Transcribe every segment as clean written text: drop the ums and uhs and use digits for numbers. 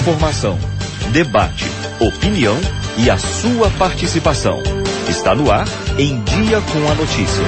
Informação, debate, opinião e a sua participação. Está no ar, Em Dia com a Notícia.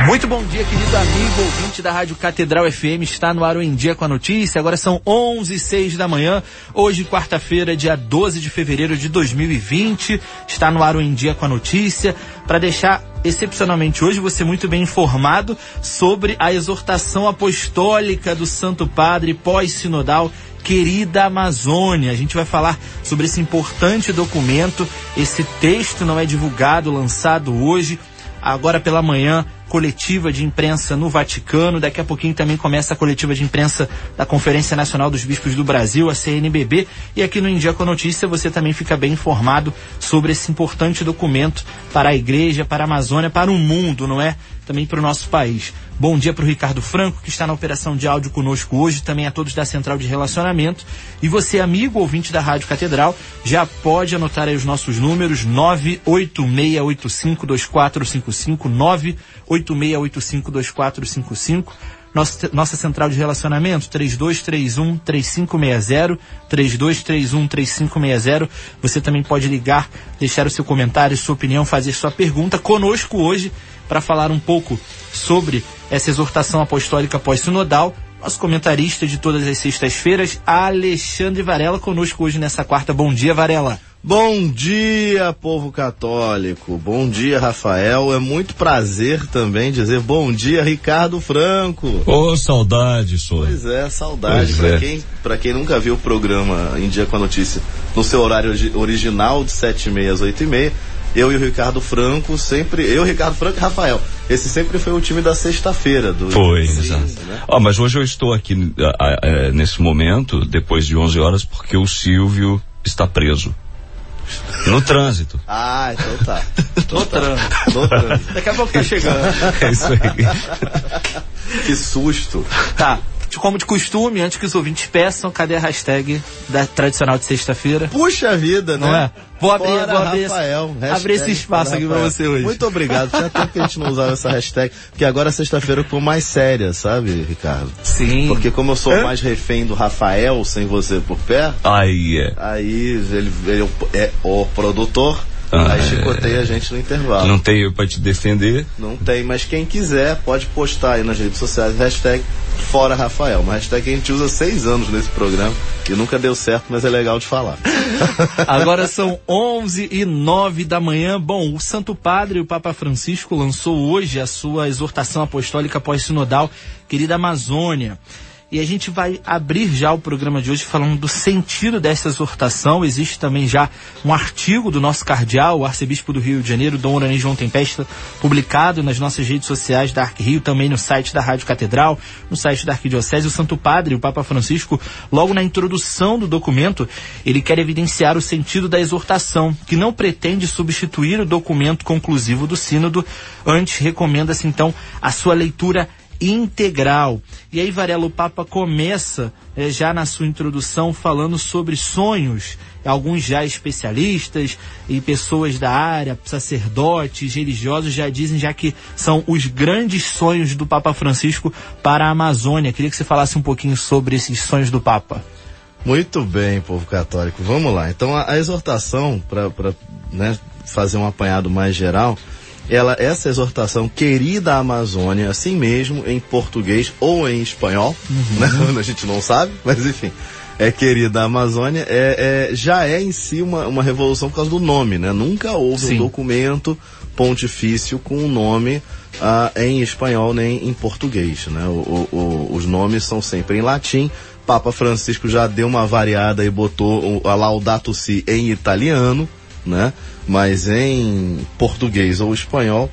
Muito bom dia, querido amigo, ouvinte da Rádio Catedral FM, está no ar o Em Dia com a Notícia. Agora são 11h06 da manhã, hoje quarta-feira, dia 12 de fevereiro de 2020, está no ar o Em Dia com a Notícia, para deixar excepcionalmente hoje você muito bem informado sobre a exortação apostólica do Santo Padre pós-sinodal Querida Amazônia. A gente vai falar sobre esse importante documento. Esse texto não é divulgado, lançado hoje. Agora pela manhã, coletiva de imprensa no Vaticano. Daqui a pouquinho também começa a coletiva de imprensa da Conferência Nacional dos Bispos do Brasil, a CNBB. E aqui no Em Dia com a Notícia você também fica bem informado sobre esse importante documento para a Igreja, para a Amazônia, para o mundo, não é? Também para o nosso país. Bom dia para o Ricardo Franco, que está na operação de áudio conosco hoje, também a todos da Central de Relacionamento. E você, amigo ouvinte da Rádio Catedral, já pode anotar aí os nossos números: 986852455, 986852455. Nossa central de relacionamento, 3231-3560, 3231-3560. Você também pode ligar, deixar o seu comentário, sua opinião, fazer sua pergunta conosco hoje para falar um pouco sobre essa exortação apostólica pós-sinodal. Nosso comentarista de todas as sextas-feiras, Alexandre Varela, conosco hoje nessa quarta. Bom dia, Varela. Bom dia, povo católico. Bom dia, Rafael. É muito prazer também dizer bom dia, Ricardo Franco. Ô, saudade, senhor. Pois é, saudade. Pra quem nunca viu o programa Em Dia com a Notícia no seu horário original, de 7h30 às 8h30, eu e o Ricardo Franco Ricardo Franco e Rafael. Esse sempre foi o time da sexta-feira. Exato. Né? Mas hoje eu estou aqui nesse momento, depois de 11 horas, porque o Silvio está preso. No trânsito. Então tá. No trânsito. Daqui a pouco tá chegando. É isso aí. Que susto. Tá. Como de costume, antes que os ouvintes peçam, cadê a hashtag da tradicional de sexta-feira? Puxa vida, né? Não é? Vou abrir esse espaço aqui pra você hoje. Muito obrigado. Tinha tempo que a gente não usava essa hashtag, porque agora sexta-feira ficou mais séria, sabe, Ricardo? Sim. Porque como eu sou mais refém do Rafael, sem você por perto, aí ele é o produtor. Aí chicoteia a gente no intervalo. Não tem eu pra te defender? Não tem, mas quem quiser pode postar aí nas redes sociais hashtag Fora Rafael, uma hashtag que a gente usa 6 anos nesse programa e nunca deu certo, mas é legal de falar. Agora são 11h09 da manhã. Bom, o Santo Padre, o Papa Francisco, lançou hoje a sua exortação apostólica pós-sinodal Querida Amazônia. E a gente vai abrir já o programa de hoje falando do sentido dessa exortação. Existe também já um artigo do nosso cardeal, o arcebispo do Rio de Janeiro, Dom Uranis João Tempesta, publicado nas nossas redes sociais da ArcRio, também no site da Rádio Catedral, no site da Arquidiocese. O Santo Padre, o Papa Francisco, logo na introdução do documento, ele quer evidenciar o sentido da exortação, que não pretende substituir o documento conclusivo do sínodo. Antes, recomenda-se então a sua leitura integral. E aí, Varela, o Papa começa já na sua introdução falando sobre sonhos. Alguns já especialistas e pessoas da área, sacerdotes, religiosos, já dizem já que são os grandes sonhos do Papa Francisco para a Amazônia. Queria que você falasse um pouquinho sobre esses sonhos do Papa. Muito bem, povo católico. Vamos lá. Então, a exortação, para fazer um apanhado mais geral, essa exortação Querida Amazônia, assim mesmo, em português ou em espanhol, né? A gente não sabe, mas enfim, Querida Amazônia, já é em si uma revolução por causa do nome, né? Nunca houve um documento pontifício com um nome em espanhol nem em português, né? Os nomes são sempre em latim. Papa Francisco já deu uma variada e botou a Laudato Si em italiano, né? Mas em português ou espanhol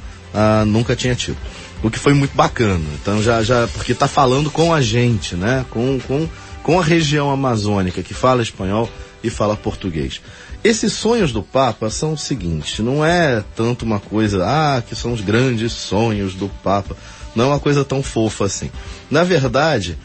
nunca tinha tido. O que foi muito bacana. Então já porque está falando com a gente, né? Com a região amazônica que fala espanhol e fala português. Esses sonhos do Papa são o seguinte: não é tanto uma coisa, que são os grandes sonhos do Papa. Não é uma coisa tão fofa assim. Na verdade,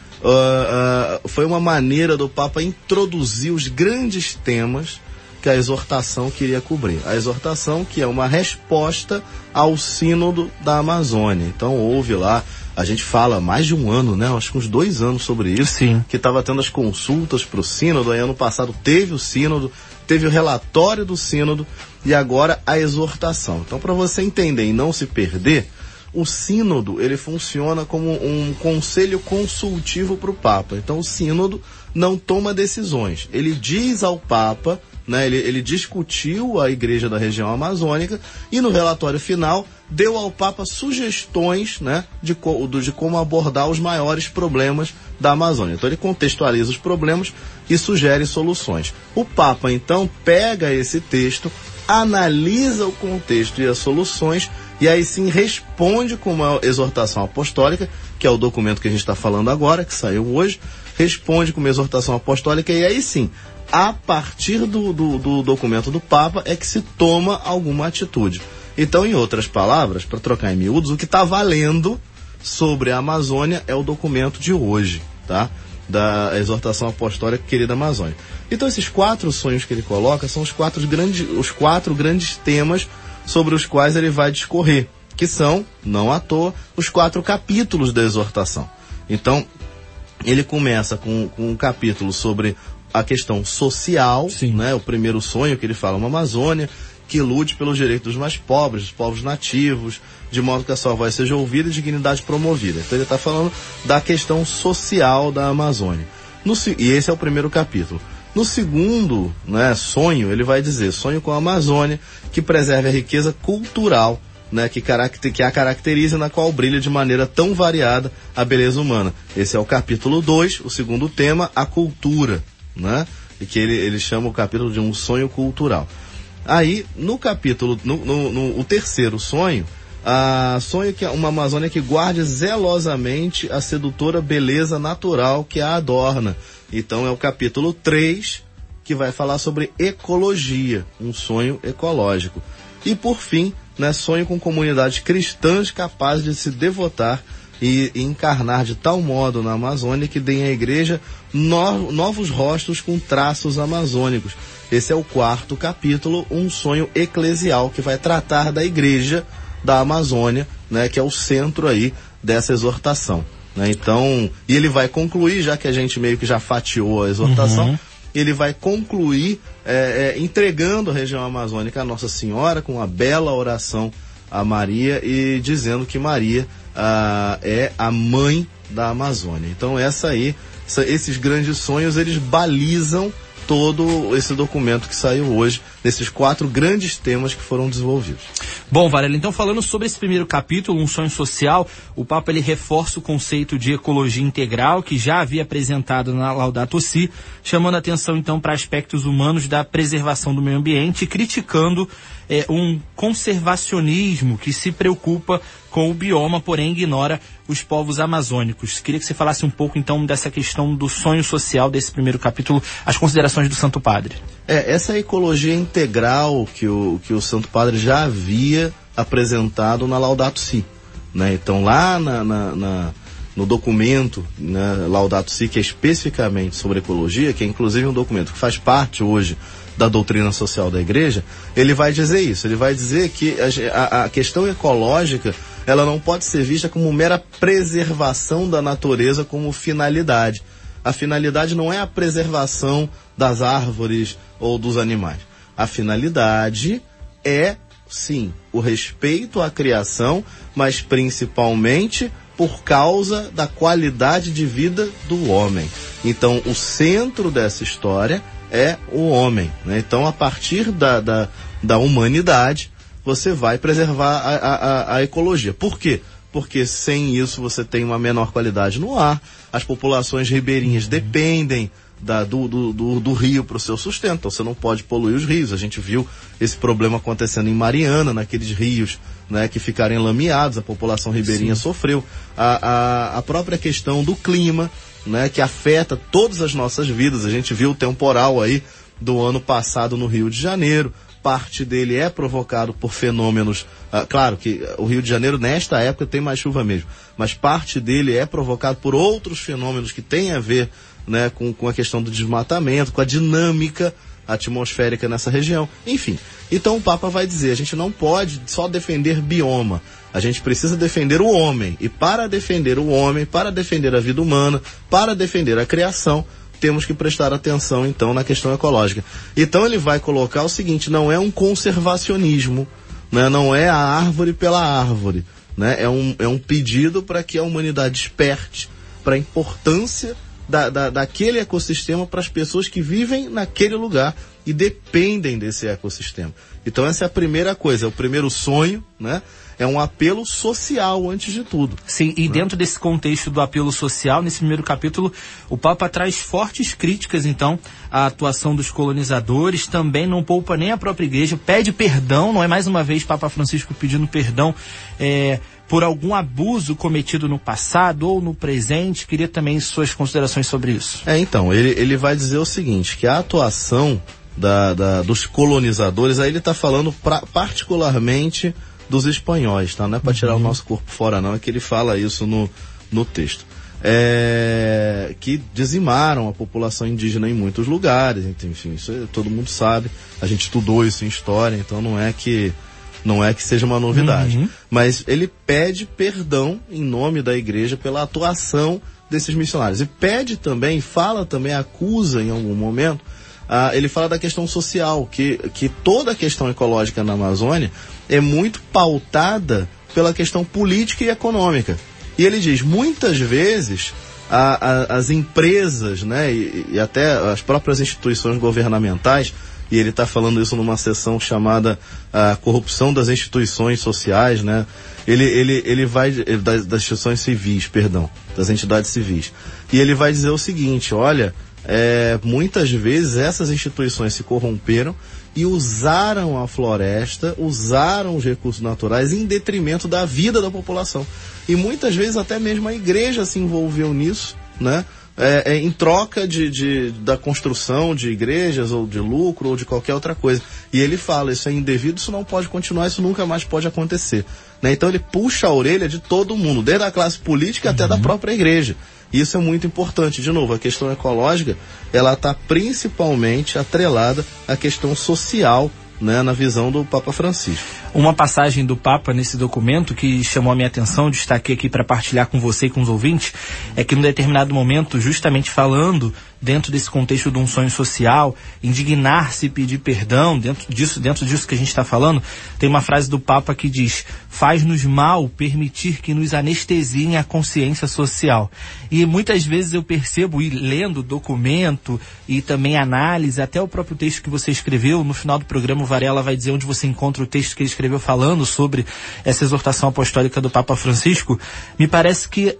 foi uma maneira do Papa introduzir os grandes temas que a exortação queria cobrir. A exortação que é uma resposta ao sínodo da Amazônia. Então houve lá A gente fala há mais de um ano, né? Acho que uns 2 anos sobre isso. Sim. Que estava tendo as consultas para o sínodo. Aí ano passado teve o sínodo, teve o relatório do sínodo e agora a exortação. Então, para você entender e não se perder, o sínodo, ele funciona como um conselho consultivo para o Papa. Então, o sínodo não toma decisões. Ele diz ao Papa, né, ele discutiu a igreja da região amazônica e no relatório final deu ao Papa sugestões, né, de como abordar os maiores problemas da Amazônia. Então, ele contextualiza os problemas e sugere soluções. O Papa, então, pega esse texto, analisa o contexto e as soluções e aí sim responde com uma exortação apostólica, que é o documento que a gente está falando agora, que saiu hoje, responde com uma exortação apostólica e aí sim, a partir do documento do Papa é que se toma alguma atitude. Então, em outras palavras, para trocar em miúdos, o que está valendo sobre a Amazônia é o documento de hoje, tá? Da exortação apostólica Querida Amazônia. Então, esses 4 sonhos que ele coloca são os 4 grandes temas sobre os quais ele vai discorrer, que são, não à toa, os 4 capítulos da exortação. Então, ele começa com um capítulo sobre a questão social, né? O primeiro sonho que ele fala, uma Amazônia que lute pelos direitos dos mais pobres, dos povos nativos, de modo que a sua voz seja ouvida e dignidade promovida. Então ele está falando da questão social da Amazônia. E esse é o primeiro capítulo. No segundo, né, sonho, ele vai dizer, sonho com a Amazônia, que preserve a riqueza cultural, né, que a caracteriza, na qual brilha de maneira tão variada a beleza humana. Esse é o capítulo 2, o segundo tema, a cultura, né, e que ele chama o capítulo de um sonho cultural. Aí, no capítulo, o terceiro sonho, sonho que é uma Amazônia que guarde zelosamente a sedutora beleza natural que a adorna. Então é o capítulo 3, que vai falar sobre ecologia, um sonho ecológico. E por fim, né, sonho com comunidades cristãs capazes de se devotar e encarnar de tal modo na Amazônia que deem à igreja novos rostos com traços amazônicos. Esse é o 4º capítulo, um sonho eclesial que vai tratar da igreja da Amazônia, né, que é o centro aí dessa exortação, né? Então, e ele vai concluir, já que a gente meio que já fatiou a exortação, ele vai concluir entregando a região amazônica a Nossa Senhora com uma bela oração a Maria e dizendo que Maria é a mãe da Amazônia. Então esses grandes sonhos, eles balizam todo esse documento que saiu hoje, nesses 4 grandes temas que foram desenvolvidos. Bom, Varela, então falando sobre esse primeiro capítulo, um sonho social, o Papa ele reforça o conceito de ecologia integral que já havia apresentado na Laudato Si, chamando a atenção então para aspectos humanos da preservação do meio ambiente e criticando um conservacionismo que se preocupa com o bioma, porém ignora os povos amazônicos. Queria que você falasse um pouco então dessa questão do sonho social desse primeiro capítulo, as considerações do Santo Padre. Essa ecologia integral que o Santo Padre já havia apresentado na Laudato Si, né? Então lá no documento, né, Laudato Si, que é especificamente sobre ecologia, que é inclusive um documento que faz parte hoje da doutrina social da igreja, ele vai dizer isso, ele vai dizer que a questão ecológica, ela não pode ser vista como mera preservação da natureza como finalidade. A finalidade não é a preservação das árvores ou dos animais. A finalidade é, sim, o respeito à criação, mas principalmente por causa da qualidade de vida do homem. Então, o centro dessa história é o homem, né? Então, a partir da humanidade, você vai preservar a ecologia. Por quê? Porque sem isso você tem uma menor qualidade no ar, as populações ribeirinhas dependem do rio para o seu sustento, então você não pode poluir os rios. A gente viu esse problema acontecendo em Mariana, naqueles rios, né, que ficaram enlameados, a população ribeirinha sofreu. A própria questão do clima, né, que afeta todas as nossas vidas. A gente viu o temporal aí do ano passado no Rio de Janeiro. Parte dele é provocado por fenômenos, claro que o Rio de Janeiro nesta época tem mais chuva mesmo, mas parte dele é provocado por outros fenômenos que têm a ver, né, com a questão do desmatamento, com a dinâmica atmosférica nessa região. Enfim, então o Papa vai dizer, a gente não pode só defender bioma, a gente precisa defender o homem. E para defender o homem, para defender a vida humana, para defender a criação, temos que prestar atenção, então, na questão ecológica. Então ele vai colocar o seguinte, não é um conservacionismo, né? Não é a árvore pela árvore, né? É um pedido para que a humanidade desperte para a importância daquele ecossistema para as pessoas que vivem naquele lugar e dependem desse ecossistema. Então essa é a primeira coisa, é o primeiro sonho, né? É um apelo social, antes de tudo. Sim, e dentro desse contexto do apelo social, nesse primeiro capítulo, o Papa traz fortes críticas, então, à atuação dos colonizadores, também não poupa nem a própria igreja, pede perdão, não é mais uma vez Papa Francisco pedindo perdão por algum abuso cometido no passado ou no presente. Queria também suas considerações sobre isso. Então, ele vai dizer o seguinte, que a atuação dos colonizadores, aí ele está falando particularmente dos espanhóis, tá? Não é para tirar o nosso corpo fora, não, é que ele fala isso no texto. Que dizimaram a população indígena em muitos lugares, enfim, isso todo mundo sabe, a gente estudou isso em história, então não é que seja uma novidade. Mas ele pede perdão em nome da igreja pela atuação desses missionários. E pede também, acusa em algum momento, ele fala da questão social, que toda a questão ecológica na Amazônia é muito pautada pela questão política e econômica. E ele diz, muitas vezes, as empresas, né, e até as próprias instituições governamentais, e ele está falando isso numa sessão chamada a corrupção das instituições sociais, né? Ele vai das instituições civis, perdão, das entidades civis. E ele vai dizer o seguinte, olha, muitas vezes essas instituições se corromperam e usaram a floresta, usaram os recursos naturais em detrimento da vida da população. E muitas vezes até mesmo a igreja se envolveu nisso, né? Em troca da construção de igrejas, ou de lucro, ou de qualquer outra coisa. E ele fala, isso é indevido, isso não pode continuar, isso nunca mais pode acontecer. Né? Então ele puxa a orelha de todo mundo, desde a classe política até da própria igreja. E isso é muito importante. De novo, a questão ecológica, ela está principalmente atrelada à questão social, né, na visão do Papa Francisco. Uma passagem do Papa nesse documento que chamou a minha atenção, destaquei aqui para partilhar com você e com os ouvintes, é que num determinado momento, justamente falando dentro desse contexto de um sonho social, indignar-se e pedir perdão, dentro disso que a gente está falando, tem uma frase do Papa que diz, faz-nos mal permitir que nos anestesiem a consciência social. E muitas vezes eu percebo, e lendo o documento e também análise, até o próprio texto que você escreveu, no final do programa o Varela vai dizer onde você encontra o texto que ele escreveu falando sobre essa exortação apostólica do Papa Francisco, me parece que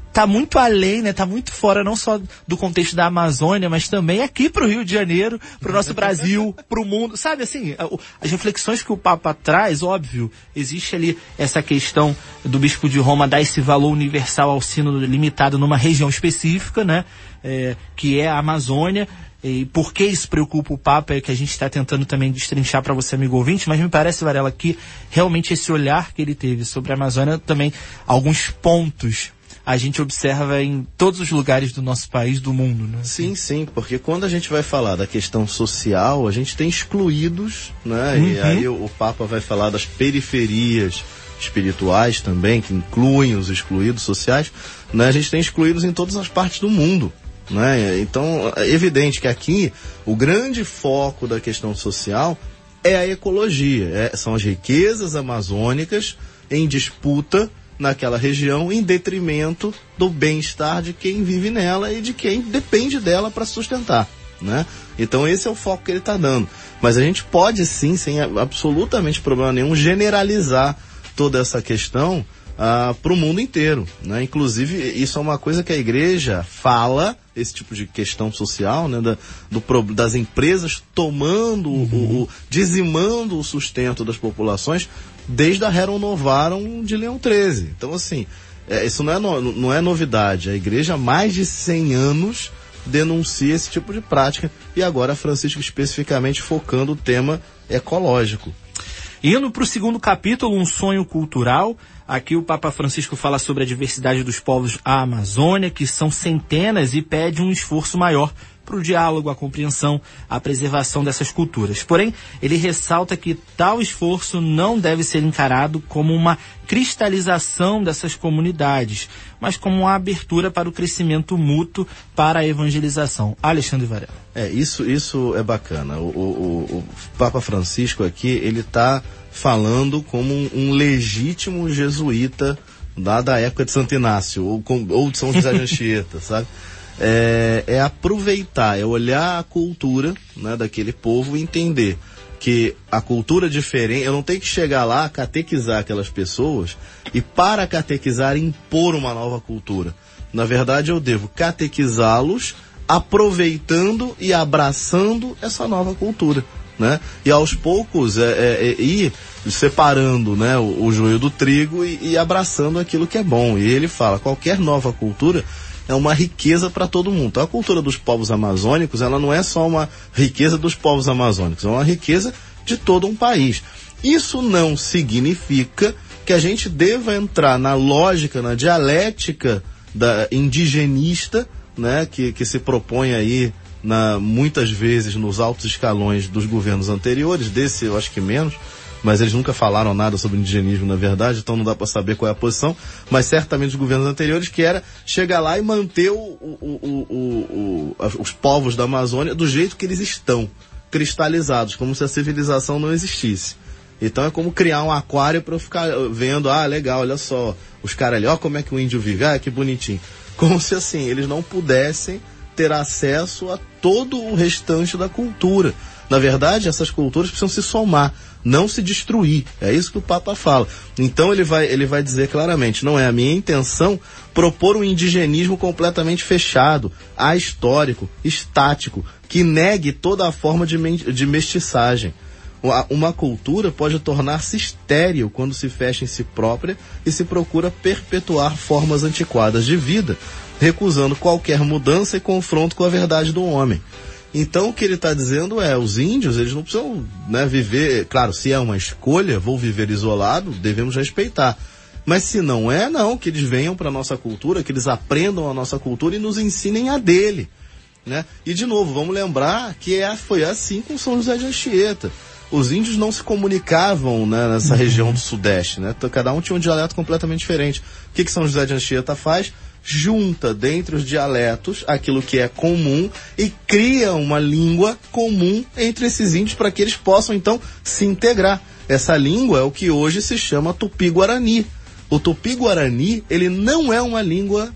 está muito além, né? Está muito fora não só do contexto da Amazônia, mas também aqui para o Rio de Janeiro, para o nosso Brasil, para o mundo. Sabe, assim, as reflexões que o Papa traz, óbvio, existe ali essa questão do Bispo de Roma dar esse valor universal ao sino limitado numa região específica, né? Que é a Amazônia. E por que isso preocupa o Papa é que a gente está tentando também destrinchar para você, amigo ouvinte, mas me parece, Varela, que realmente esse olhar que ele teve sobre a Amazônia também, alguns pontos a gente observa em todos os lugares do nosso país, do mundo, né? Sim, porque quando a gente vai falar da questão social, a gente tem excluídos, né? E aí o Papa vai falar das periferias espirituais também, que incluem os excluídos sociais, né? A gente tem excluídos em todas as partes do mundo, né? Então, é evidente que aqui o grande foco da questão social é a ecologia, são as riquezas amazônicas em disputa naquela região, em detrimento do bem-estar de quem vive nela e de quem depende dela para sustentar, né? Então esse é o foco que ele está dando. Mas a gente pode sim, sem absolutamente problema nenhum, generalizar toda essa questão para o mundo inteiro, né? Inclusive, isso é uma coisa que a igreja fala, esse tipo de questão social, né? Das empresas tomando, dizimando o sustento das populações, desde a Rerum Novarum de Leão XIII. Então, assim, isso não é novidade. A igreja há mais de 100 anos denuncia esse tipo de prática, e agora Francisco especificamente focando o tema ecológico. Indo para o segundo capítulo, um sonho cultural. Aqui o Papa Francisco fala sobre a diversidade dos povos à Amazônia, que são centenas, e pede um esforço maior para o diálogo, a compreensão, a preservação dessas culturas. Porém, ele ressalta que tal esforço não deve ser encarado como uma cristalização dessas comunidades, mas como uma abertura para o crescimento mútuo para a evangelização. Alexandre Varela. Isso é bacana. O Papa Francisco aqui, ele está falando como um legítimo jesuíta da época de Santo Inácio, ou de São José de Anchieta, sabe? É aproveitar, é olhar a cultura, né, daquele povo e entender que a cultura é diferente. Eu não tenho que chegar lá, catequizar aquelas pessoas e, para catequizar, impor uma nova cultura. Na verdade, eu devo catequizá-los aproveitando e abraçando essa nova cultura, né? E aos poucos ir separando, né, o joio do trigo e abraçando aquilo que é bom. E ele fala, qualquer nova cultura é uma riqueza para todo mundo. Então a cultura dos povos amazônicos, ela não é só uma riqueza dos povos amazônicos, é uma riqueza de todo um país. Isso não significa que a gente deva entrar na lógica, na dialética da indigenista, né, que se propõe aí muitas vezes nos altos escalões dos governos anteriores, desse eu acho que menos, mas eles nunca falaram nada sobre indigenismo, na verdade, então não dá para saber qual é a posição, mas certamente os governos anteriores, que era chegar lá e manter os povos da Amazônia do jeito que eles estão, cristalizados, como se a civilização não existisse. Então é como criar um aquário para eu ficar vendo, legal, olha só, os caras ali, ó como é que o índio vive, que bonitinho. Como se assim, eles não pudessem ter acesso a todo o restante da cultura. Na verdade, essas culturas precisam se somar, não se destruir. É isso que o Papa fala. Então ele vai dizer claramente, não é a minha intenção propor um indigenismo completamente fechado, ahistórico, estático, que negue toda a forma de mestiçagem. Uma cultura pode tornar-se estéril quando se fecha em si própria e se procura perpetuar formas antiquadas de vida, recusando qualquer mudança e confronto com a verdade do homem. Então o que ele está dizendo é, os índios, eles não precisam, né, viver, claro, se é uma escolha, vou viver isolado, devemos respeitar. Mas se não é, não, que eles venham para a nossa cultura, que eles aprendam a nossa cultura e nos ensinem a dele, né? E de novo, vamos lembrar que foi assim com São José de Anchieta. Os índios não se comunicavam, né, nessa região do Sudeste, né? Cada um tinha um dialeto completamente diferente. O que São José de Anchieta faz? Junta dentre os dialetos aquilo que é comum e cria uma língua comum entre esses índios para que eles possam, então, se integrar. Essa língua é o que hoje se chama Tupi-Guarani. O Tupi-Guarani, ele não é uma língua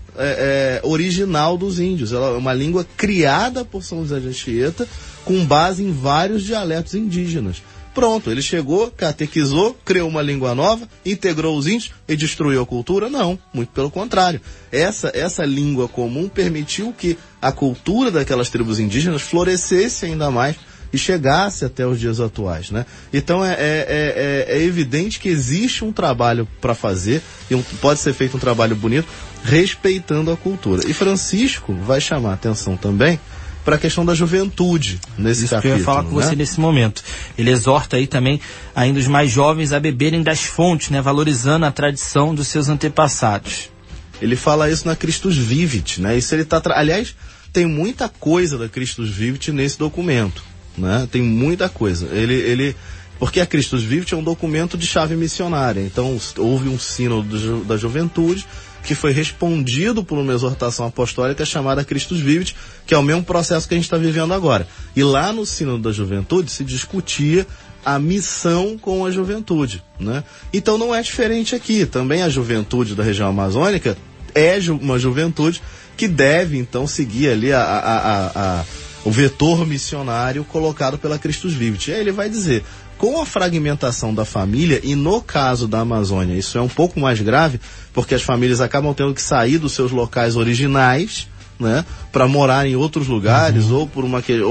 original dos índios, ela é uma língua criada por São José de Anchieta com base em vários dialetos indígenas. Pronto, ele chegou, catequizou, criou uma língua nova, integrou os índios e destruiu a cultura? Não, muito pelo contrário. Essa língua comum permitiu que a cultura daquelas tribos indígenas florescesse ainda mais e chegasse até os dias atuais, né? Então é evidente que existe um trabalho para fazer, e pode ser feito um trabalho bonito, respeitando a cultura. E Francisco vai chamar a atenção também para a questão da juventude nesse capítulo. Isso que eu ia falar com você nesse momento. Ele exorta aí também ainda os mais jovens a beberem das fontes, né, valorizando a tradição dos seus antepassados. Ele fala isso na Christus Vivit, né? Isso ele aliás, tem muita coisa da Christus Vivit nesse documento, né? Tem muita coisa. Porque a Christus Vivit é um documento de chave missionária. Então houve um sínodo da juventude que foi respondido por uma exortação apostólica chamada Christus Vivit, que é o mesmo processo que a gente está vivendo agora. E lá no Sínodo da Juventude se discutia a missão com a juventude, né? Então não é diferente aqui. Também a juventude da região amazônica é uma juventude que deve, então, seguir ali o vetor missionário colocado pela Christus Vivit. E aí ele vai dizer, com a fragmentação da família, e no caso da Amazônia isso é um pouco mais grave, porque as famílias acabam tendo que sair dos seus locais originais, né, para morar em outros lugares, ou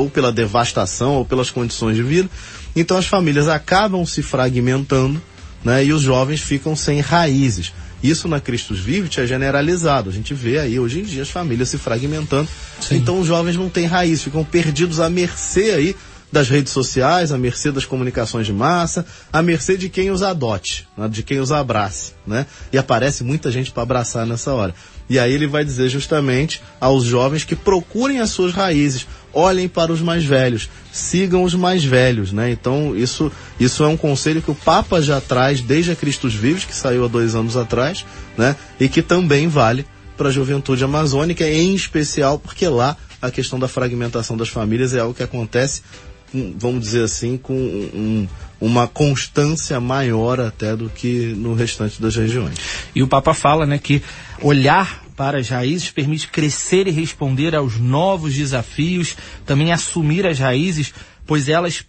pela devastação, ou pelas condições de vida. Então as famílias acabam se fragmentando, né, e os jovens ficam sem raízes. Isso na Christus Vivit é generalizado. A gente vê aí hoje em dia as famílias se fragmentando. Sim. Então os jovens não têm raiz, ficam perdidos à mercê aí das redes sociais, à mercê das comunicações de massa, à mercê de quem os adote, né, de quem os abrace, né? E aparece muita gente para abraçar nessa hora. E aí ele vai dizer justamente aos jovens que procurem as suas raízes, olhem para os mais velhos, sigam os mais velhos, né? Então isso é um conselho que o Papa já traz desde a Cristos Vivos, que saiu há 2 anos atrás, né? E que também vale para a juventude amazônica, em especial porque lá a questão da fragmentação das famílias é algo que acontece, vamos dizer assim, com uma constância maior até do que no restante das regiões. E o Papa fala, né, que olhar para as raízes permite crescer e responder aos novos desafios, também assumir as raízes, pois delas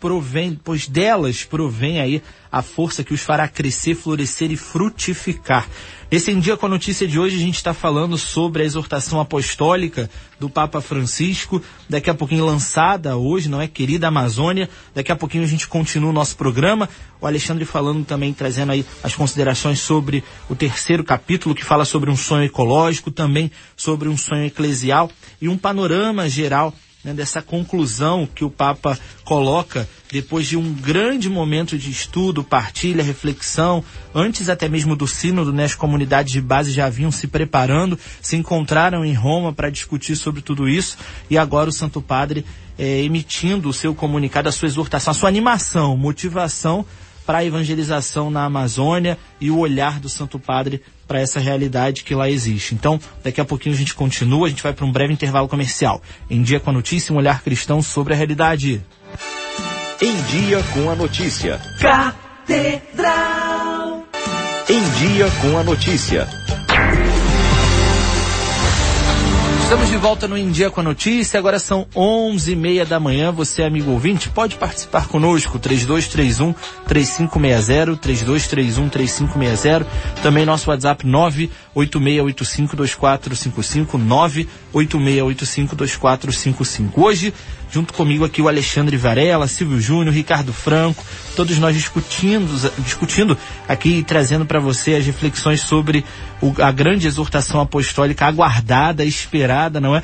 provém aí a força que os fará crescer, florescer e frutificar. Nesse Em Dia com a Notícia de hoje, a gente está falando sobre a exortação apostólica do Papa Francisco, daqui a pouquinho lançada hoje, não é? Querida Amazônia, daqui a pouquinho a gente continua o nosso programa, o Alexandre falando também, trazendo aí as considerações sobre o 3º capítulo, que fala sobre um sonho ecológico, também sobre um sonho eclesial e um panorama geral, né, dessa conclusão que o Papa coloca depois de um grande momento de estudo, partilha, reflexão, antes até mesmo do sínodo, né, as comunidades de base já vinham se preparando, se encontraram em Roma para discutir sobre tudo isso, e agora o Santo Padre emitindo o seu comunicado, a sua exortação, a sua animação, motivação para a evangelização na Amazônia e o olhar do Santo Padre para essa realidade que lá existe. Então, daqui a pouquinho a gente continua, a gente vai para um breve intervalo comercial. Em Dia com a Notícia, um olhar cristão sobre a realidade. Em Dia com a Notícia. Catedral. Em Dia com a Notícia. Estamos de volta no Em Dia com a Notícia, agora são 11h30 da manhã, você amigo ouvinte pode participar conosco, 3231-3560, 3231-3560, também nosso WhatsApp 986852455, 986852455. Hoje, junto comigo aqui o Alexandre Varela, Silvio Júnior, Ricardo Franco, todos nós discutindo aqui e trazendo para você as reflexões sobre a grande exortação apostólica aguardada, esperada, não é?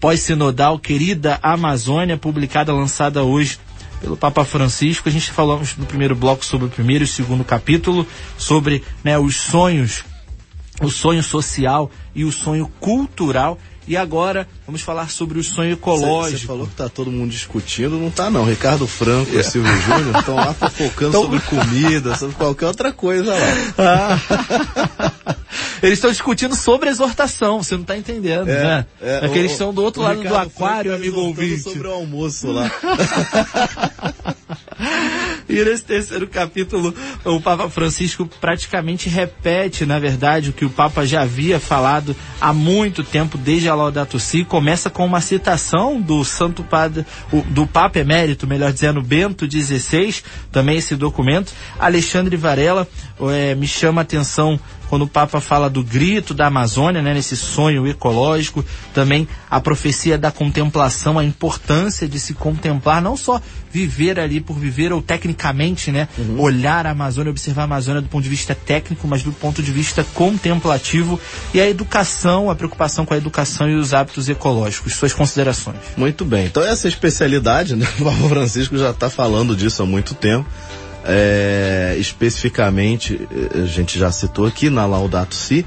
Pós-sinodal, Querida Amazônia, publicada, lançada hoje pelo Papa Francisco. A gente falamos no primeiro bloco sobre o 1º e o 2º capítulo, sobre, né, os sonhos, o sonho social e o sonho cultural. E agora vamos falar sobre o sonho ecológico. Você falou que tá todo mundo discutindo, não tá não. Ricardo Franco e Silvio Júnior estão lá fofocando sobre comida, sobre qualquer outra coisa lá. Eles estão discutindo sobre a exortação, você não está entendendo, né? É que eles estão do outro lado do aquário, amigo ouvinte. Sobre o almoço lá. E nesse 3º capítulo, o Papa Francisco praticamente repete, na verdade, o que o Papa já havia falado há muito tempo, desde a Laudato Si. Começa com uma citação do Santo Padre, do Papa Emérito, melhor dizendo, Bento XVI, também esse documento. Alexandre Varela me chama a atenção quando o Papa fala do grito da Amazônia, né, nesse sonho ecológico, também a profecia da contemplação, a importância de se contemplar, não só viver ali por viver ou tecnicamente, né, olhar a Amazônia, observar a Amazônia do ponto de vista técnico, mas do ponto de vista contemplativo, e a educação, a preocupação com a educação e os hábitos ecológicos. Suas considerações. Muito bem. Então essa especialidade, né, o Papa Francisco já está falando disso há muito tempo. Especificamente, a gente já citou aqui na Laudato Si,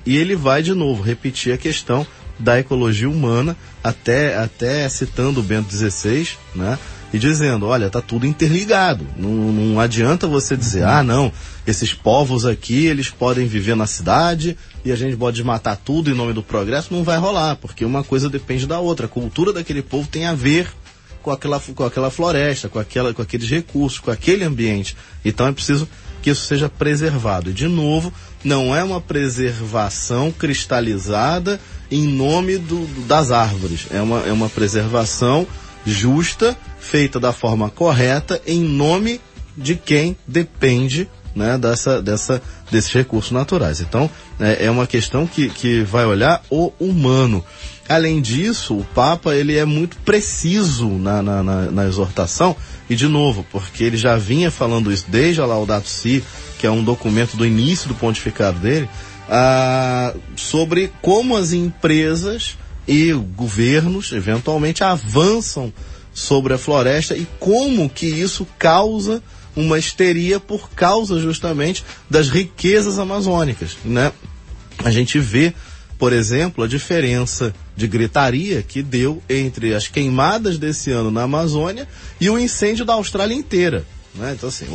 e ele vai de novo repetir a questão da ecologia humana, até citando o Bento XVI, né, e dizendo, olha, tá tudo interligado, não adianta você dizer, não, esses povos aqui, eles podem viver na cidade e a gente pode desmatar tudo em nome do progresso, não vai rolar, porque uma coisa depende da outra, a cultura daquele povo tem a ver com aquela floresta, com aqueles recursos, com aquele ambiente. Então é preciso que isso seja preservado. E, de novo, não é uma preservação cristalizada em nome das árvores. É uma preservação justa, feita da forma correta, em nome de quem depende, né, desses recursos naturais. Então, é uma questão que vai olhar o humano. Além disso, o Papa ele é muito preciso na exortação, e de novo, porque ele já vinha falando isso desde a Laudato Si, que é um documento do início do pontificado dele, sobre como as empresas e governos eventualmente avançam sobre a floresta e como que isso causa uma histeria por causa justamente das riquezas amazônicas, né? A gente vê, por exemplo, a diferença de gritaria que deu entre as queimadas desse ano na Amazônia e o incêndio da Austrália inteira, né? Então, assim,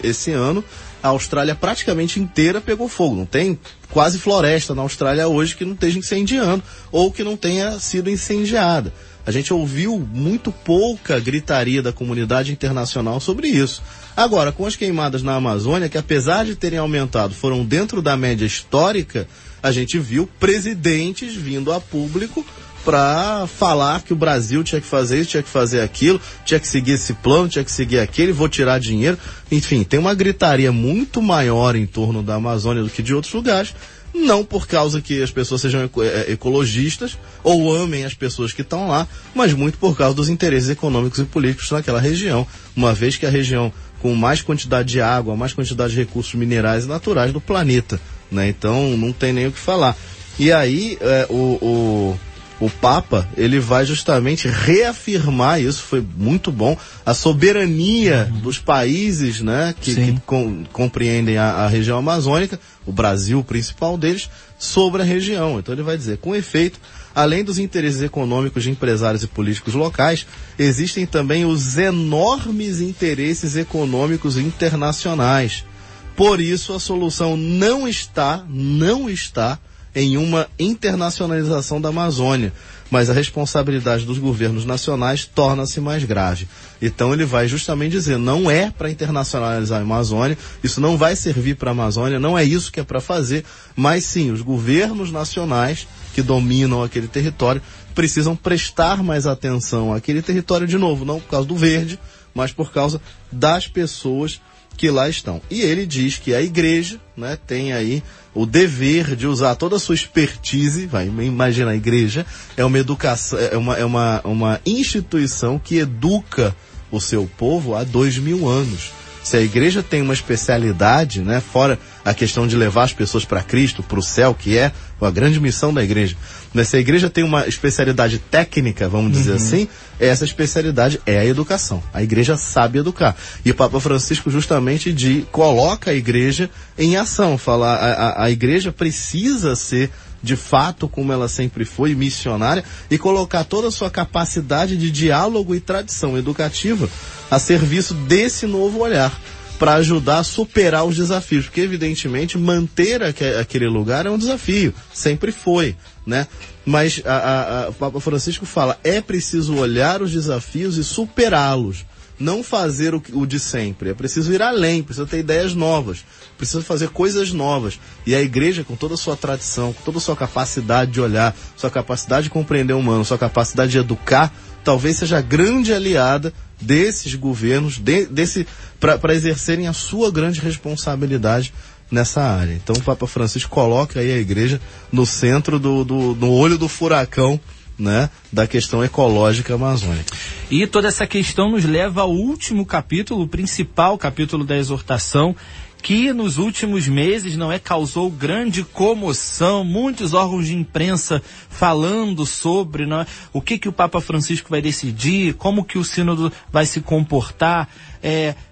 esse ano a Austrália praticamente inteira pegou fogo. Não tem quase floresta na Austrália hoje que não esteja incendiando ou que não tenha sido incendiada. A gente ouviu muito pouca gritaria da comunidade internacional sobre isso. Agora, com as queimadas na Amazônia, que apesar de terem aumentado, foram dentro da média histórica, a gente viu presidentes vindo a público para falar que o Brasil tinha que fazer isso, tinha que fazer aquilo, tinha que seguir esse plano, tinha que seguir aquele, vou tirar dinheiro. Enfim, tem uma gritaria muito maior em torno da Amazônia do que de outros lugares. Não por causa que as pessoas sejam ecologistas ou amem as pessoas que estão lá, mas muito por causa dos interesses econômicos e políticos naquela região, uma vez que a região com mais quantidade de água, mais quantidade de recursos minerais e naturais do planeta, né? Então não tem nem o que falar. E aí o Papa, ele vai justamente reafirmar, isso foi muito bom, a soberania dos países, né, que compreendem a região amazônica, o Brasil, o principal deles, sobre a região. Então ele vai dizer, com efeito, além dos interesses econômicos de empresários e políticos locais, existem também os enormes interesses econômicos internacionais. Por isso a solução não está em uma internacionalização da Amazônia, mas a responsabilidade dos governos nacionais torna-se mais grave. Então ele vai justamente dizer, não é para internacionalizar a Amazônia, isso não vai servir para a Amazônia, não é isso que é para fazer, mas sim, os governos nacionais que dominam aquele território precisam prestar mais atenção àquele território, de novo, não por causa do verde, mas por causa das pessoas que lá estão. E ele diz que a igreja, né, tem aí o dever de usar toda a sua expertise. Imagina, a igreja é uma educação, uma instituição que educa o seu povo há 2000 anos. Se a igreja tem uma especialidade, né, fora a questão de levar as pessoas para Cristo, para o céu, que é a grande missão da igreja, mas se a igreja tem uma especialidade técnica, vamos dizer assim, essa especialidade é a educação. A igreja sabe educar. E o Papa Francisco justamente coloca a igreja em ação, fala, a igreja precisa ser, de fato, como ela sempre foi, missionária, e colocar toda a sua capacidade de diálogo e tradição educativa a serviço desse novo olhar, para ajudar a superar os desafios, porque evidentemente manter aquele lugar é um desafio, sempre foi, né? Mas o Papa Francisco fala, é preciso olhar os desafios e superá-los, não fazer o de sempre, é preciso ir além, precisa ter ideias novas, precisa fazer coisas novas, e a igreja, com toda a sua tradição, com toda a sua capacidade de olhar, sua capacidade de compreender o humano, sua capacidade de educar, talvez seja a grande aliada desses governos, para exercerem a sua grande responsabilidade nessa área. Então o Papa Francisco coloca aí a igreja no centro no olho do furacão, né, da questão ecológica amazônica. E toda essa questão nos leva ao último capítulo, o principal capítulo da exortação, que nos últimos meses causou grande comoção, muitos órgãos de imprensa falando sobre o que o Papa Francisco vai decidir, como que o sínodo vai se comportar,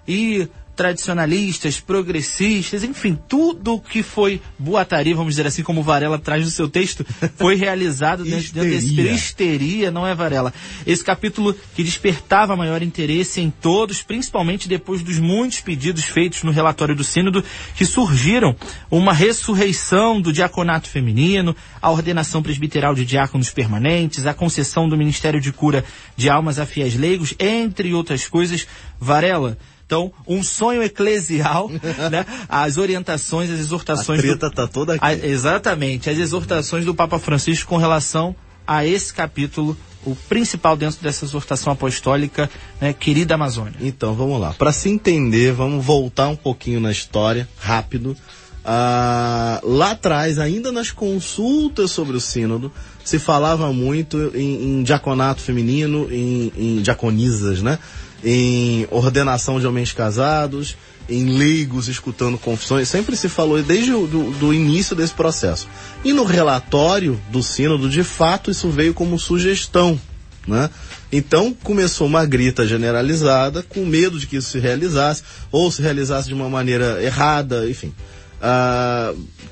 e tradicionalistas, progressistas, enfim, tudo que foi boataria, vamos dizer assim, como o Varela traz no seu texto, foi realizado dentro desse histeria, não é, Varela? Esse capítulo que despertava maior interesse em todos, principalmente depois dos muitos pedidos feitos no relatório do sínodo, que surgiram uma ressurreição do diaconato feminino, a ordenação presbiteral de diáconos permanentes, a concessão do ministério de cura de almas a fiéis leigos, entre outras coisas. Varela, então, um sonho eclesial, né? As orientações, as exortações... A treta tá toda aqui. Exatamente, as exortações do Papa Francisco com relação a esse capítulo, o principal dentro dessa exortação apostólica, né? Querida Amazônia. Então, vamos lá. Para se entender, vamos voltar um pouquinho na história, rápido. Lá atrás, ainda nas consultas sobre o sínodo, se falava muito em diaconato feminino, em diaconisas, né? Em ordenação de homens casados, em leigos escutando confissões, sempre se falou desde do início desse processo. E no relatório do sínodo, de fato, isso veio como sugestão, né? Então começou uma grita generalizada, com medo de que isso se realizasse, ou se realizasse de uma maneira errada, enfim.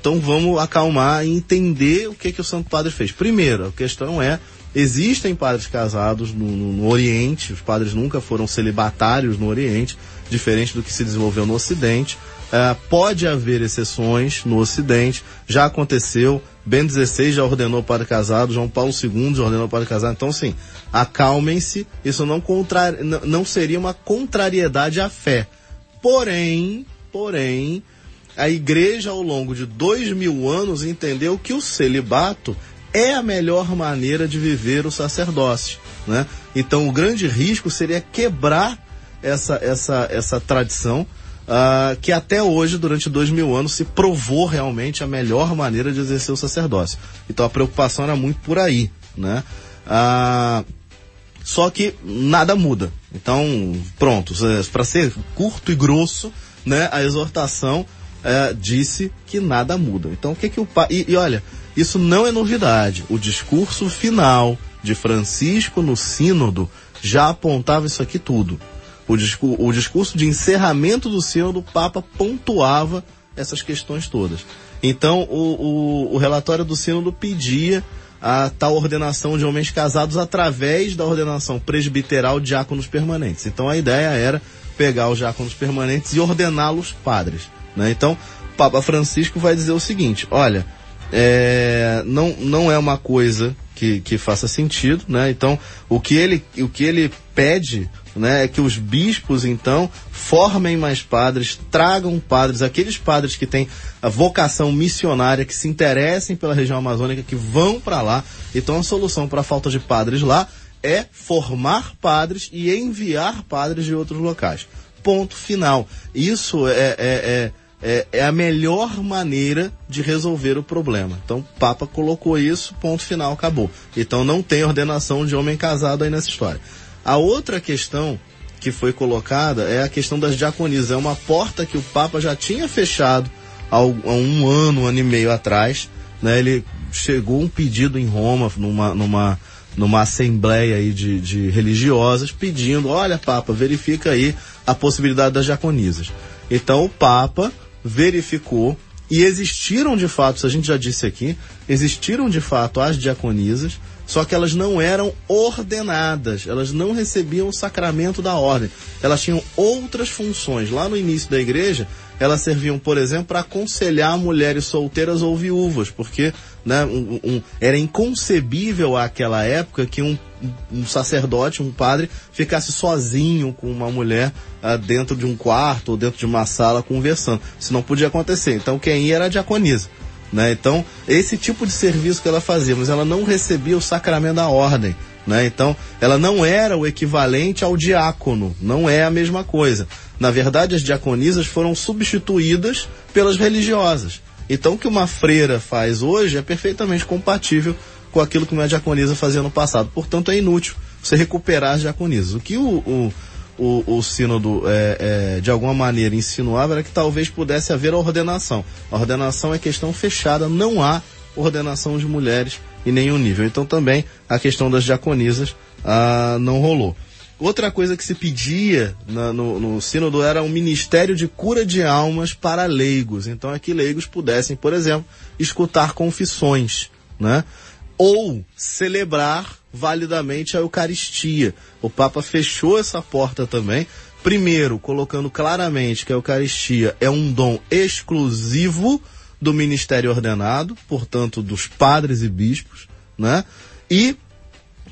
Então vamos acalmar e entender o que o Santo Padre fez. Primeiro, a questão é, existem padres casados no Oriente, os padres nunca foram celibatários no Oriente, diferente do que se desenvolveu no Ocidente. Pode haver exceções no Ocidente, já aconteceu, Bento XVI já ordenou padre casado, João Paulo II já ordenou padre casado, então sim, acalmem-se, isso não seria uma contrariedade à fé. Porém, a Igreja ao longo de 2000 anos entendeu que o celibato é a melhor maneira de viver o sacerdócio, né? Então o grande risco seria quebrar essa tradição, que até hoje, durante 2000 anos, se provou realmente a melhor maneira de exercer o sacerdócio. Então a preocupação era muito por aí, né? Só que nada muda. Então, pronto, para ser curto e grosso, né, a exortação disse que nada muda. Então, o que o e olha, isso não é novidade. O discurso final de Francisco no sínodo já apontava isso aqui tudo. O discurso de encerramento do sínodo, o Papa pontuava essas questões todas. Então, o relatório do sínodo pedia a tal ordenação de homens casados através da ordenação presbiteral de diáconos permanentes. Então, a ideia era pegar os diáconos permanentes e ordená-los padres, né? Então, o Papa Francisco vai dizer o seguinte, olha, não é uma coisa que faça sentido, né? Então, o que ele pede, né, é que os bispos, então, formem mais padres, tragam padres, aqueles padres que têm a vocação missionária, que se interessem pela região amazônica, que vão para lá. Então, a solução para a falta de padres lá é formar padres e enviar padres de outros locais. Ponto final. Isso é a melhor maneira de resolver o problema. Então, o Papa colocou isso, ponto final, acabou. Então, não tem ordenação de homem casado aí nessa história. A outra questão que foi colocada é a questão das diaconisas. É uma porta que o Papa já tinha fechado há um ano e meio atrás, né? Ele chegou um pedido em Roma, numa assembleia aí de religiosas, pedindo, olha, Papa, verifica aí a possibilidade das diaconisas. Então, o Papa verificou e existiram de fato, isso a gente já disse aqui, existiram de fato as diaconisas, só que elas não eram ordenadas, elas não recebiam o sacramento da ordem, elas tinham outras funções. Lá no início da igreja, elas serviam, por exemplo, para aconselhar mulheres solteiras ou viúvas, porque, né, era inconcebível àquela época que um sacerdote, um padre, ficasse sozinho com uma mulher dentro de um quarto ou dentro de uma sala conversando. Isso não podia acontecer. Então quem ia era a diaconisa, né? Então esse tipo de serviço que ela fazia, mas ela não recebia o sacramento da ordem, né? Então ela não era o equivalente ao diácono, não é a mesma coisa. Na verdade, as diaconisas foram substituídas pelas religiosas. Então o que uma freira faz hoje é perfeitamente compatível com aquilo que uma diaconisa fazia no passado. Portanto, é inútil você recuperar as diaconisas. O que o sínodo, de alguma maneira, insinuava era que talvez pudesse haver ordenação. A ordenação é questão fechada, não há ordenação de mulheres em nenhum nível. Então, também, a questão das diaconisas não rolou. Outra coisa que se pedia no sínodo era um ministério de cura de almas para leigos. Então, é que leigos pudessem, por exemplo, escutar confissões, né? Ou celebrar validamente a Eucaristia. O Papa fechou essa porta também, primeiro colocando claramente que a Eucaristia é um dom exclusivo do ministério ordenado, portanto dos padres e bispos, né? E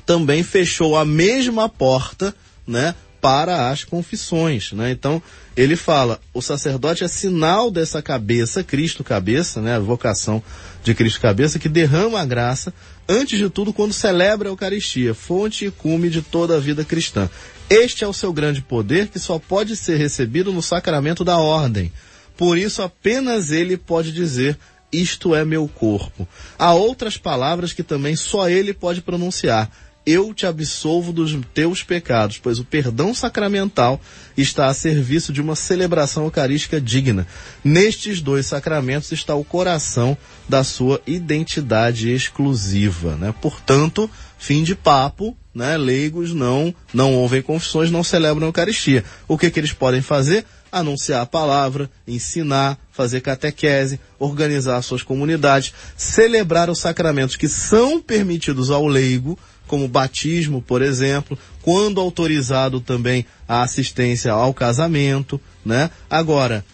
também fechou a mesma porta, né, para as confissões, né? Então, ele fala, o sacerdote é sinal dessa cabeça, Cristo cabeça, né, a vocação de Cristo cabeça, que derrama a graça, antes de tudo, quando celebra a Eucaristia, fonte e cume de toda a vida cristã. Este é o seu grande poder, que só pode ser recebido no sacramento da ordem. Por isso, apenas ele pode dizer, isto é meu corpo. Há outras palavras que também só ele pode pronunciar. Eu te absolvo dos teus pecados, pois o perdão sacramental está a serviço de uma celebração eucarística digna. Nestes dois sacramentos está o coração da sua identidade exclusiva, né? Portanto, fim de papo, né? Leigos não ouvem confissões, não celebram a Eucaristia. O que eles podem fazer? anunciar a palavra, ensinar, fazer catequese, organizar suas comunidades, celebrar os sacramentos que são permitidos ao leigo, como batismo, por exemplo, quando autorizado também a assistência ao casamento, né? Agora,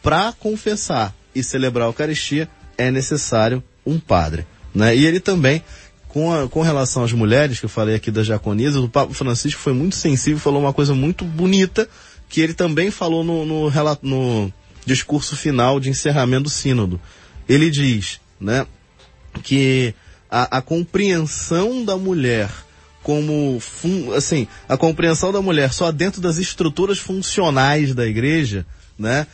para confessar e celebrar a Eucaristia, é necessário um padre, né? E ele também, com relação às mulheres, que eu falei aqui das diaconisas, o Papa Francisco foi muito sensível, falou uma coisa muito bonita, que ele também falou no discurso final de encerramento do sínodo. Ele diz, né, que a compreensão da mulher como, a compreensão da mulher só dentro das estruturas funcionais da igreja, né?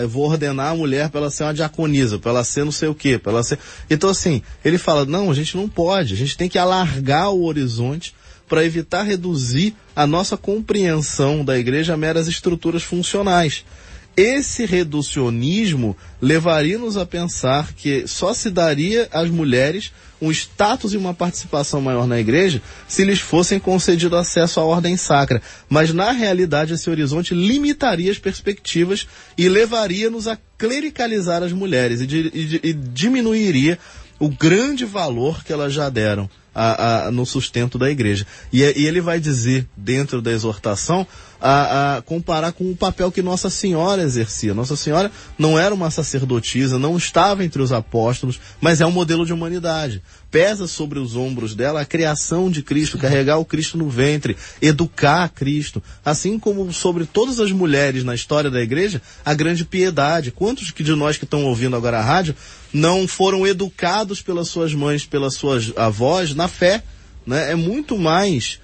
Eu vou ordenar a mulher para ela ser uma diaconisa, para ela ser não sei o quê, para ela ser... Então, assim, ele fala, não, a gente não pode, a gente tem que alargar o horizonte para evitar reduzir a nossa compreensão da igreja a meras estruturas funcionais. Esse reducionismo levaria-nos a pensar que só se daria às mulheres um status e uma participação maior na igreja se lhes fossem concedido acesso à ordem sacra. Mas, na realidade, esse horizonte limitaria as perspectivas e levaria-nos a clericalizar as mulheres e diminuiria o grande valor que elas já deram no sustento da igreja. E ele vai dizer, dentro da exortação, comparar com o papel que Nossa Senhora exercia. Nossa Senhora não era uma sacerdotisa, não estava entre os apóstolos, mas é um modelo de humanidade. Pesa sobre os ombros dela a criação de Cristo, carregar o Cristo no ventre, educar Cristo. Assim como sobre todas as mulheres na história da igreja, a grande piedade. Quantos de nós que estão ouvindo agora a rádio não foram educados pelas suas mães, pelas suas avós, na fé, né? Muito mais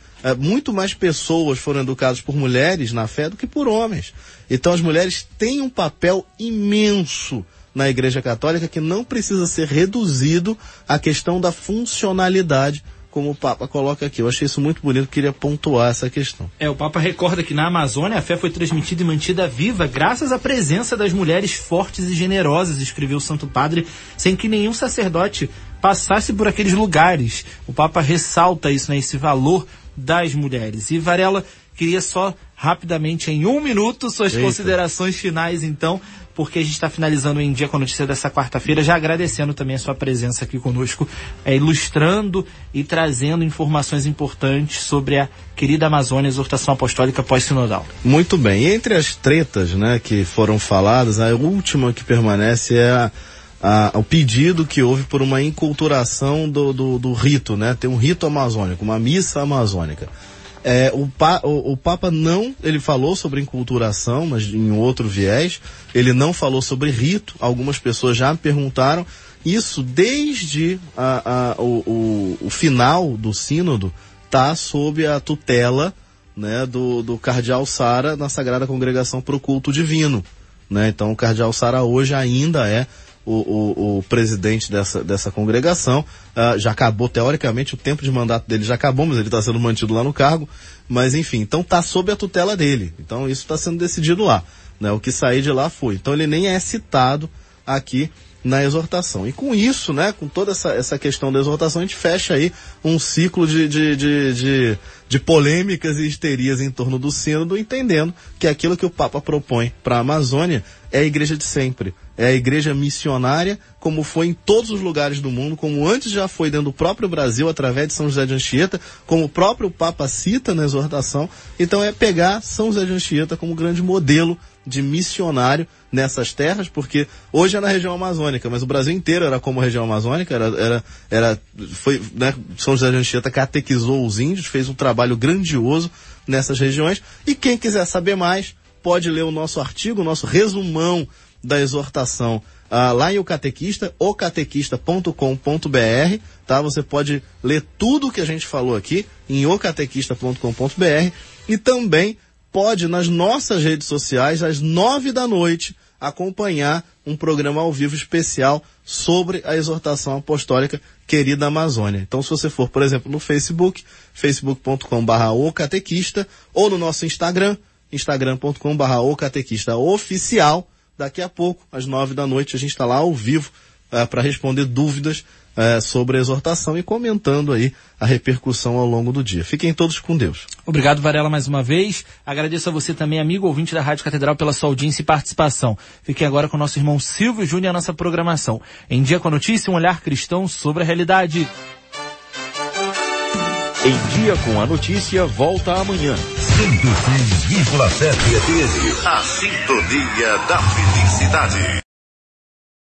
pessoas foram educadas por mulheres na fé do que por homens. Então as mulheres têm um papel imenso na Igreja Católica que não precisa ser reduzido à questão da funcionalidade, como o Papa coloca aqui. Eu achei isso muito bonito, queria pontuar essa questão. O Papa recorda que na Amazônia a fé foi transmitida e mantida viva graças à presença das mulheres fortes e generosas, escreveu o Santo Padre, sem que nenhum sacerdote passasse por aqueles lugares. O Papa ressalta isso, né, esse valor das mulheres. E Varela, queria só rapidamente, em 1 minuto, suas considerações finais, então, porque a gente está finalizando Em Dia com a Notícia dessa quarta-feira, já agradecendo também a sua presença aqui conosco, ilustrando e trazendo informações importantes sobre a querida Amazônia, exortação apostólica pós-sinodal. Muito bem. E entre as tretas, né, que foram faladas, a última que permanece é o pedido que houve por uma enculturação do rito, né? Tem um rito amazônico, uma missa amazônica. O Papa não, ele falou sobre enculturação, mas em outro viés, ele não falou sobre rito. Algumas pessoas já me perguntaram. Isso desde o final do sínodo está sob a tutela, né, do cardeal Sara na Sagrada Congregação para o Culto Divino, né? Então o cardeal Sara hoje ainda é o presidente dessa congregação. Já acabou, teoricamente, o tempo de mandato dele já acabou, mas ele está sendo mantido lá no cargo. Mas, enfim, então está sob a tutela dele. Então isso está sendo decidido lá, né? O que sair de lá foi. Então ele nem é citado aqui na exortação. E com isso, né, com toda essa questão da exortação, a gente fecha aí um ciclo de polêmicas e histerias em torno do sínodo, entendendo que aquilo que o Papa propõe para a Amazônia é a igreja de sempre. É a igreja missionária, como foi em todos os lugares do mundo, como antes já foi dentro do próprio Brasil, através de São José de Anchieta, como o próprio Papa cita na exortação. Então é pegar São José de Anchieta como grande modelo de missionário nessas terras, porque hoje é na região amazônica, mas o Brasil inteiro era como região amazônica, foi, né, São José de Anchieta catequizou os índios, fez um trabalho grandioso nessas regiões. E quem quiser saber mais, pode ler o nosso artigo, o nosso resumão da exortação lá em O Catequista, ocatequista.com.br, tá? Você pode ler tudo o que a gente falou aqui em ocatequista.com.br e também pode, nas nossas redes sociais, às 21h, acompanhar um programa ao vivo especial sobre a exortação apostólica Querida Amazônia. Então, se você for, por exemplo, no Facebook, facebook.com/ocatequista, ou no nosso Instagram, instagram.com/ocatequistaoficial, daqui a pouco, às 21h, a gente está lá ao vivo para responder dúvidas sobre a exortação e comentando aí a repercussão ao longo do dia. Fiquem todos com Deus. Obrigado, Varela, mais uma vez. Agradeço a você também, amigo ouvinte da Rádio Catedral, pela sua audiência e participação. Fiquem agora com o nosso irmão Silvio Júnior e a nossa programação. Em Dia com a Notícia, um olhar cristão sobre a realidade. Em Dia com a Notícia, volta amanhã. 106,7 FM. A sintonia da felicidade.